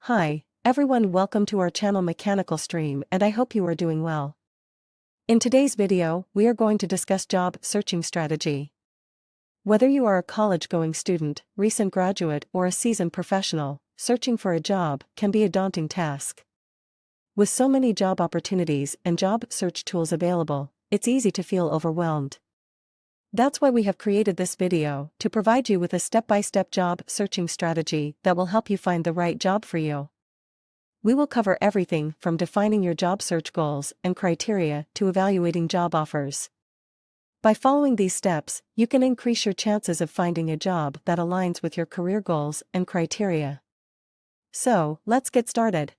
Hi, everyone, welcome to our channel Mechanical Stream, and I hope you are doing well. In today's video, we are going to discuss job searching strategy. Whether you are a college-going student, recent graduate, or a seasoned professional, searching for a job can be a daunting task. With so many job opportunities and job search tools available, it's easy to feel overwhelmed. That's why we have created this video, to provide you with a step-by-step job searching strategy that will help you find the right job for you. We will cover everything from defining your job search goals and criteria to evaluating job offers. By following these steps, you can increase your chances of finding a job that aligns with your career goals and criteria. So, let's get started.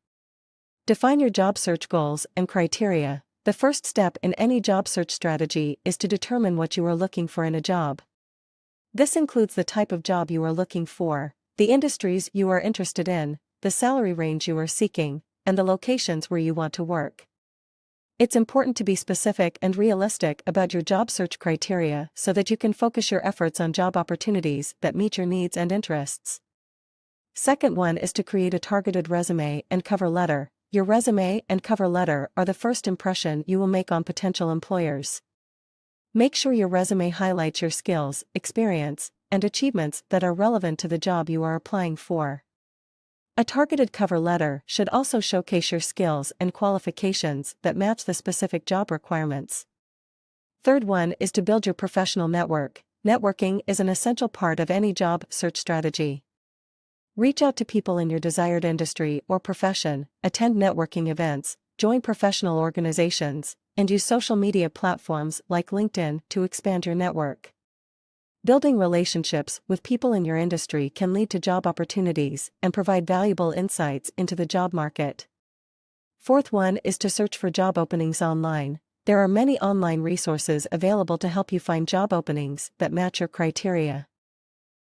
Define your job search goals and criteria. The first step in any job search strategy is to determine what you are looking for in a job. This includes the type of job you are looking for, the industries you are interested in, the salary range you are seeking, and the locations where you want to work. It's important to be specific and realistic about your job search criteria so that you can focus your efforts on job opportunities that meet your needs and interests. Second one is to create a targeted resume and cover letter. Your resume and cover letter are the first impression you will make on potential employers. Make sure your resume highlights your skills, experience, and achievements that are relevant to the job you are applying for. A targeted cover letter should also showcase your skills and qualifications that match the specific job requirements. Third one is to build your professional network. Networking is an essential part of any job search strategy. Reach out to people in your desired industry or profession, attend networking events, join professional organizations, and use social media platforms like LinkedIn to expand your network. Building relationships with people in your industry can lead to job opportunities and provide valuable insights into the job market. Fourth one is to search for job openings online. There are many online resources available to help you find job openings that match your criteria.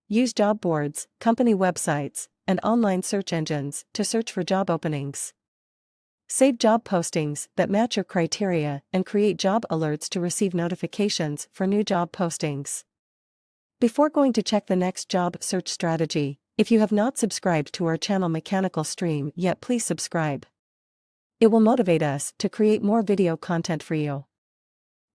Use job boards, company websites, and online search engines to search for job openings. Save job postings that match your criteria and create job alerts to receive notifications for new job postings. Before going to check the next job search strategy, if you have not subscribed to our channel Mechanical Stream yet, please subscribe. It will motivate us to create more video content for you.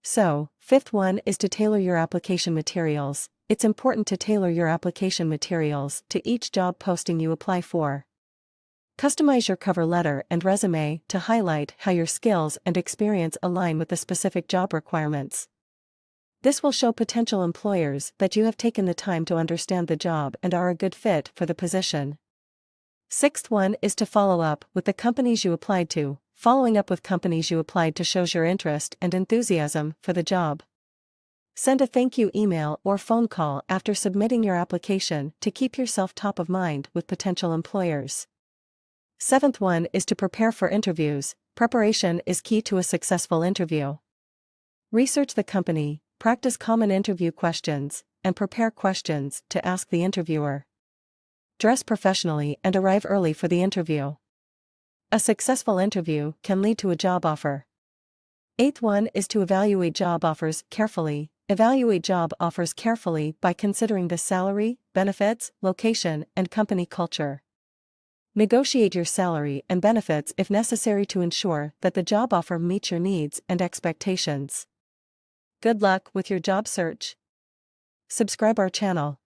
So, fifth one is to tailor your application materials. It's important to tailor your application materials to each job posting you apply for. Customize your cover letter and resume to highlight how your skills and experience align with the specific job requirements. This will show potential employers that you have taken the time to understand the job and are a good fit for the position. Sixth one is to follow up with the companies you applied to. Following up with companies you applied to shows your interest and enthusiasm for the job. Send a thank you email or phone call after submitting your application to keep yourself top of mind with potential employers. Seventh one is to prepare for interviews. Preparation is key to a successful interview. Research the company, practice common interview questions, and prepare questions to ask the interviewer. Dress professionally and arrive early for the interview. A successful interview can lead to a job offer. Eighth one is to evaluate job offers carefully. Evaluate job offers carefully by considering the salary, benefits, location, and company culture. Negotiate your salary and benefits if necessary to ensure that the job offer meets your needs and expectations. Good luck with your job search. Subscribe our channel.